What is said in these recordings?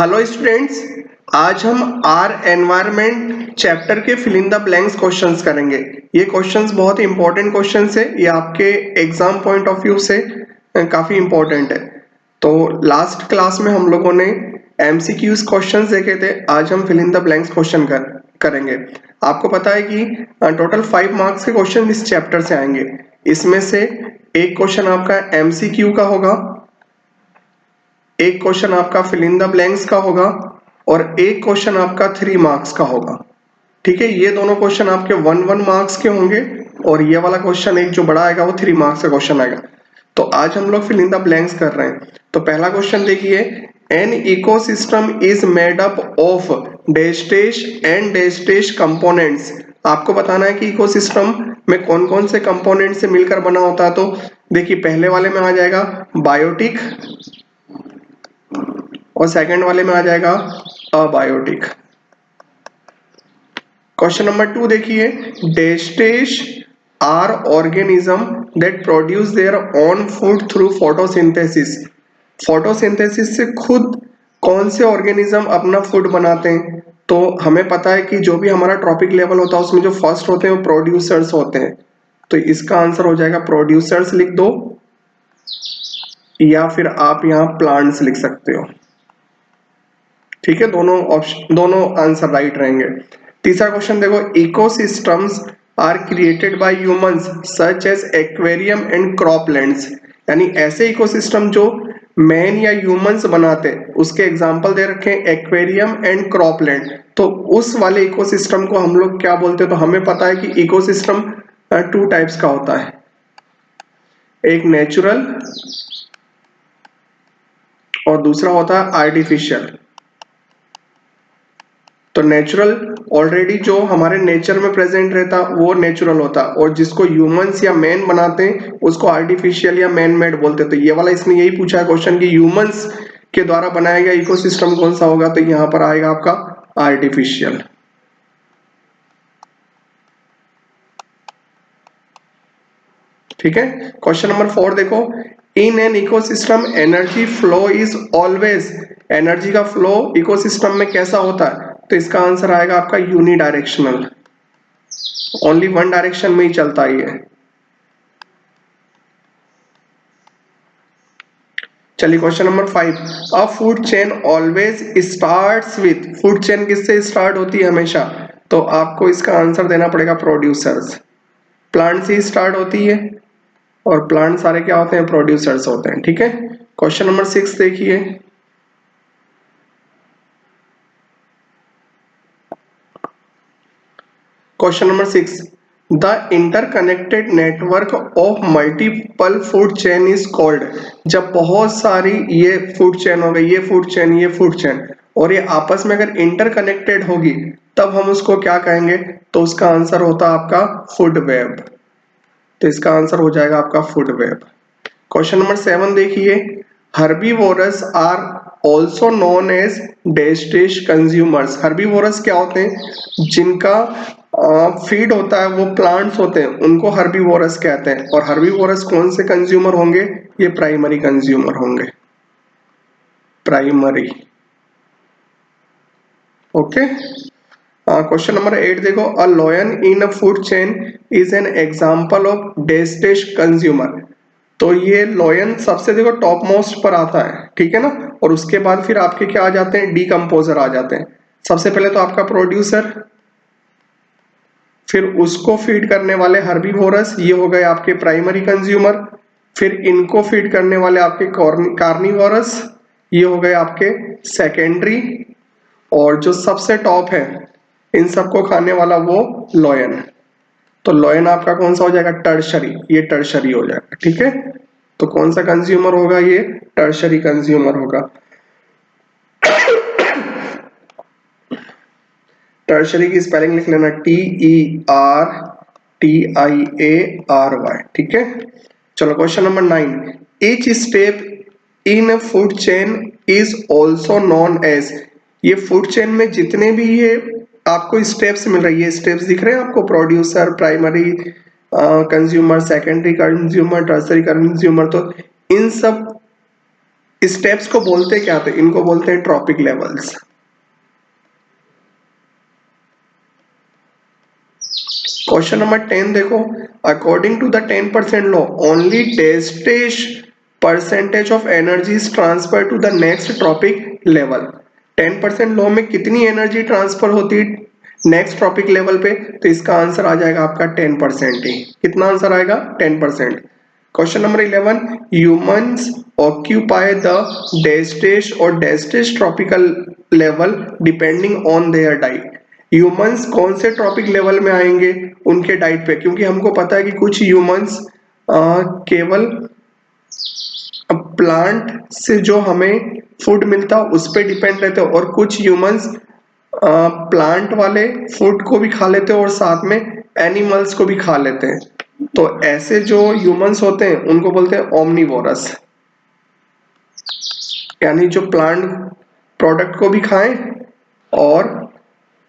Hello students, आज हम our environment chapter के fill in the blanks questions करेंगे। ये क्वेश्चंस बहुत ही इंपॉर्टेंट क्वेश्चंस है, ये आपके एग्जाम पॉइंट ऑफ व्यू से काफी इंपॉर्टेंट है। तो लास्ट क्लास में हम लोगों ने एमसीक्यूज क्वेश्चंस देखे थे, आज हम fill in the blanks question करेंगे। आपको पता है कि टोटल 5 मार्क्स के क्वेश्चन इस चैप्टर से आएंगे। इसमें से एक क्वेश्चन आपका एमसीक्यू का होगा, एक क्वेश्चन आपका फिल इन द ब्लैंक्स का होगा और एक क्वेश्चन आपका 3 मार्क्स का होगा। ठीक है, ये दोनों क्वेश्चन आपके 1 मार्क्स के होंगे और ये वाला क्वेश्चन एक जो बड़ा आएगा वो 3 मार्क्स का क्वेश्चन आएगा। तो आज हम लोग फिल इन द ब्लैंक्स कर रहे हैं। तो पहला क्वेश्चन देखिए, an ecosystem is made up of dash dash and dash dash components. आपको बताना है कि इकोसिस्टम में कौन कौन से कंपोनेंट से मिलकर बना होता है। तो देखिए, पहले वाले में आ जाएगा बायोटिक और सेकंड वाले में आ जाएगा अबायोटिक। क्वेश्चन नंबर 2 देखिए, dash dash are organism that produce their own food through photosynthesis. Photosynthesis से खुद कौन से ऑर्गेनिज्म अपना फूड बनाते हैं? तो हमें पता है कि जो भी हमारा ट्रॉपिक लेवल होता है उसमें जो फर्स्ट होते हैं वो प्रोड्यूसर्स होते हैं। तो इसका आंसर हो जाएगा प्रोड्यूसर्स लिख दो, या फिर आप यहाँ प्लांट्स लिख सकते हो। ठीक है, दोनों आंसर राइट रहेंगे। तीसरा क्वेश्चन देखो, ecosystems are created by humans such as aquarium and croplands. यानी ऐसे इकोसिस्टम जो मैन या ह्यूमंस बनाते हैं, उसके एग्जांपल दे रखे हैं एक्वेरियम एंड क्रॉपलैंड। तो उस वाले इकोसिस्टम को हम लोग क्या बोलते हैं? तो हमें पता है कि इकोसिस्टम 2 टाइप्स का होता है, एक नेचुरल और दूसरा होता है आर्टिफिशियल। तो नेचुरल ऑलरेडी जो हमारे नेचर में प्रेजेंट रहता वो नेचुरल होता, और जिसको ह्यूमंस या मैन बनाते हैं उसको आर्टिफिशियल या मैन मेड बोलते हैं। तो ये वाला इसने यही पूछा है क्वेश्चन कि ह्यूमंस के द्वारा बनाया गया इकोसिस्टम कौन सा होगा? तो यहां पर आएगा आपका आर्टिफिशियल। ठीक है, क्वेश्चन नंबर 4 देखो, in an ecosystem energy flow is always. Energy का फ्लो इकोसिस्टम में कैसा होता है? तो इसका आंसर आएगा आपका यूनिडायरेक्शनल, ओनली वन डायरेक्शन में ही चलता है ये। चलिए question number 5, a food chain always starts with. Food chain किससे स्टार्ट होती है हमेशा? तो आपको इसका आंसर देना पड़ेगा प्रोड्यूसर्स। प्लांट से स्टार्ट होती है और प्लांट सारे क्या होते हैं? प्रोड्यूसर्स होते हैं। ठीक है, क्वेश्चन नंबर 6 देखिए, question number 6, the interconnected network of multiple food chain is called. जब बहुत सारी ये फूड चेन हो गई, ये फूड चेन, ये फूड चेन, और ये आपस में अगर इंटरकनेक्टेड होगी तब हम उसको क्या कहेंगे? तो उसका आंसर होता है आपका फूड वेब। तो इसका आंसर हो जाएगा आपका फूड वेब। क्वेश्चन नंबर 7 देखिए, herbivorous are also known as dash dash consumers. Herbivorous क्या होते हैं? जिनका फीड होता है वो प्लांट्स होते हैं, उनको हर्बीवोरस कहते हैं। और हर्बीवोरस कौन से कंज्यूमर होंगे? ये प्राइमरी कंज्यूमर होंगे, प्राइमरी। ओके, क्वेश्चन नंबर 8 देखो, a lion in a food chain is an example of dash dash consumer. तो ये लॉयन सबसे देखो टॉप मोस्ट पर आता है, ठीक है ना, और उसके बाद फिर आपके क्या आ जाते हैं? डीकंपोजर आ जाते हैं। सबसे पहले तो आपका प्रोड्यूसर, फिर उसको फीड करने वाले हर्बीवोरस, ये हो गए आपके प्राइमरी कंज्यूमर। फिर इनको फीड करने वाले आपके कार्निवोरस, ये हो गए आपके सेकेंडरी। और जो सबसे टॉप है इन सबको खाने वाला वो लॉयन। तो लॉयन आपका कौन सा हो जाएगा? टर्शरी, ये टर्शरी हो जाएगा। ठीक है, तो कौन सा कंज्यूमर होगा? ये टर्शरी कंज्यूमर होगा। टर्शरी की स्पेलिंग लिख लेना, TERTIARY। ठीक है, चलो question number 9, each step in food chain is also known as. ये फूड चेन में जितने भी ये आपको स्टेप्स मिल रही है, स्टेप्स दिख रहे हैं आपको? Producer, primary consumer, secondary consumer, tertiary consumer. तो इन सब स्टेप्स को बोलते क्या थे, इनको बोलते हैं ट्रॉपिक लेवल्स। क्वेश्चन नंबर 10 देखो, according to the 10% law only डेस्टेश percentage of energy is transfer to the next trophic level. 10% law में कितनी एनर्जी ट्रांसफर होती है नेक्स्ट ट्रॉपिक लेवल पे, तो इसका आंसर आ जाएगा आपका 10% ही। कितना आंसर आएगा, 10%। Question number 11, humans occupy the डेस्टेश और डेस्टेश tropical level depending on their diet. Humans कौन से ट्रॉपिक लेवल में आएंगे, उनके डाइट पे, क्योंकि हमको पता है कि कुछ ह्यूमंस केवल प्लांट से जो हमें फूड मिलता है उस पे डिपेंड रहते हैं, और कुछ ह्यूमंस प्लांट वाले फूड को भी खा लेते हैं और साथ में एनिमल्स को भी खा लेते हैं। तो ऐसे जो ह्यूमंस होते हैं उनको बोलते हैं ओमनीवोरस, यानी जो प्लांट प्रोडक्ट को भी खाएं और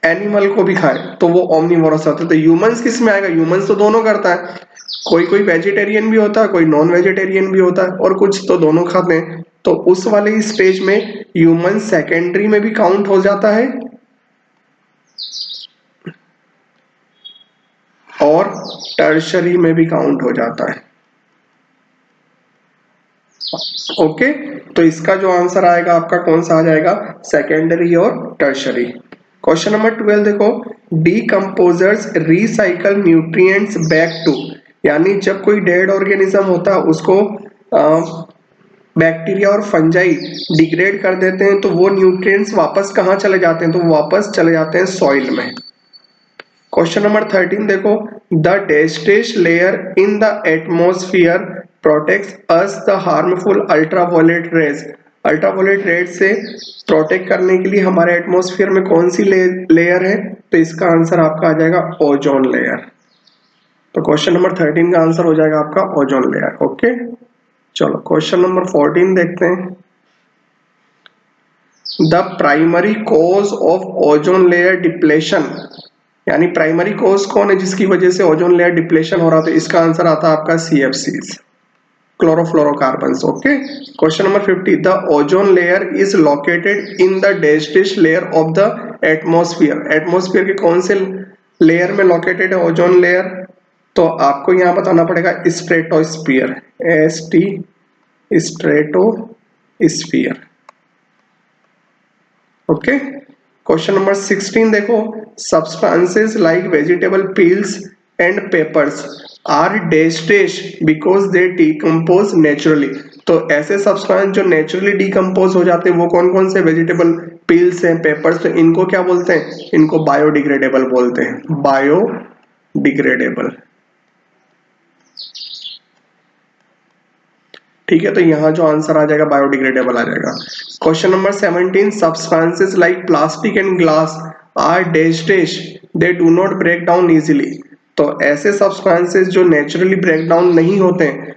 एनिमल को भी खाएं, तो वो ओमनीवोरस होता है। तो ह्यूमंस किस में आएगा, ह्यूमंस तो दोनों करता है, कोई कोई वेजिटेरियन भी होता है, कोई नॉन वेजिटेरियन भी होता है, और कुछ तो दोनों खाते हैं। तो उस वाले स्टेज में ह्यूमन सेकेंडरी में भी काउंट हो जाता है और टर्शरी में भी काउंट हो जाता है। ओके, तो इसका जो आंसर आएगा आपका कौन सा आ जाएगा, सेकेंडरी और टर्शरी। क्वेश्चन नंबर 12 देखो, decomposers recycle nutrients back to, यानी जब कोई डेड ऑर्गेनिज्म होता है उसको बैक्टीरिया और फंजाई डिग्रेड कर देते हैं, तो वो न्यूट्रिएंट्स वापस कहाँ चले जाते हैं, तो वापस चले जाते हैं सॉइल में। क्वेश्चन नंबर 13 देखो, द डेस्टेश layer in the atmosphere protects us the harmful ultraviolet rays. Ultraviolet rays से प्रोटेक्ट करने के लिए हमारे एटमोस्फियर में कौन सी लेयर है, तो इसका आंसर आपका आ जाएगा ओजोन लेयर। तो क्वेश्चन नंबर 13 का आंसर हो जाएगा आपका ओजोन लेयर। ओके, चलो क्वेश्चन नंबर 14 देखते हैं। The primary cause of ozone layer depletion, यानी प्राइमरी कॉज कौन है जिसकी वजह से ओजोन लेयर डिप्लेशन हो रहा था, इसका आंसर आता है आपका CFCs, chlorofluorocarbons. Okay, question number 50, the ozone layer is located in the डेस्टिश layer of the atmosphere. Atmosphere के कौन से लेयर में लोकेटेड है ओजोन लेयर, तो आपको यहां बताना पड़ेगा stratosphere, ST stratosphere. Okay, question number 16 देखो, substances like vegetable peels and papers are डेस्टेश बिकॉज दे डिकम्पोज नेचुरली। तो ऐसे सब्सटेंस जो नेचुरली डिकम्पोज हो जाते हैं वो कौन कौन से, वेजिटेबल पील्स हैं, पेपर्स, तो इनको क्या बोलते हैं, इनको बायोडिग्रेडेबल बोलते हैं, बायोडिग्रेडेबल। ठीक है, तो यहाँ जो आंसर आ जाएगा बायोडिग्रेडेबल आ जाएगा। Question number 17, substances like plastic and glass are डेस्टेश they do not break down easily. तो ऐसे सब्सटेंसेस जो नेचुरली ब्रेक डाउन नहीं होते हैं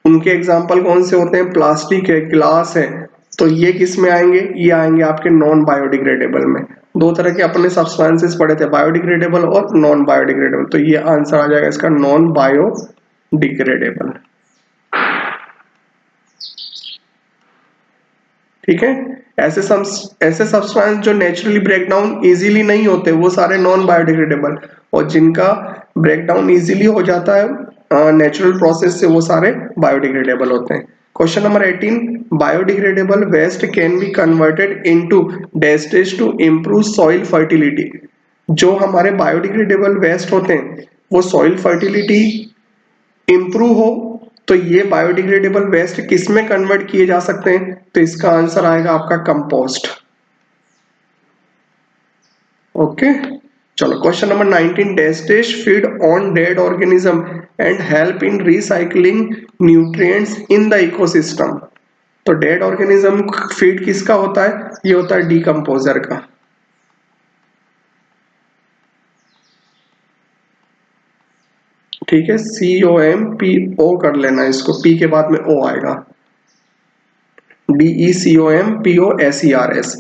उनके एग्जांपल कौन से होते हैं, प्लास्टिक है, ग्लास है, तो ये किस में आएंगे, ये आएंगे आपके नॉन बायोडिग्रेडेबल में। दो तरह के अपने सब्सटेंसेस पढ़े थे, बायोडिग्रेडेबल और नॉन बायोडिग्रेडेबल, तो ये आंसर आ जाएगा इसका नॉन बायोडिग्रेडेबल। ठीक है, ऐसे सब्सटेंस जो नेचुरली ब्रेक डाउन इजीली नहीं होते वो सारे नॉन बायोडिग्रेडेबल, और जिनका ब्रेक डाउन इजीली हो जाता है नेचुरल प्रोसेस से वो सारे बायोडिग्रेडेबल होते हैं। Question number 18, biodegradable waste can be converted into डेस्टेज टू इम्प्रूव सॉइल फर्टिलिटी। जो हमारे बायोडिग्रेडेबल वेस्ट होते हैं वो सॉइल फर्टिलिटी इंप्रूव हो, तो ये बायोडिग्रेडेबल वेस्ट किस में कन्वर्ट किए जा सकते हैं, तो इसका आंसर आएगा आपका कंपोस्ट। ओके, चलो क्वेश्चन नंबर 19, डेस्टेश feed on dead organism and help in recycling nutrients in the ecosystem. तो डेड ऑर्गेनिज्म फीड किसका होता है, ये होता है डीकंपोजर का। ठीक है, COMPO कर लेना, इसको P के बाद में O आएगा, DECOMPOSERS।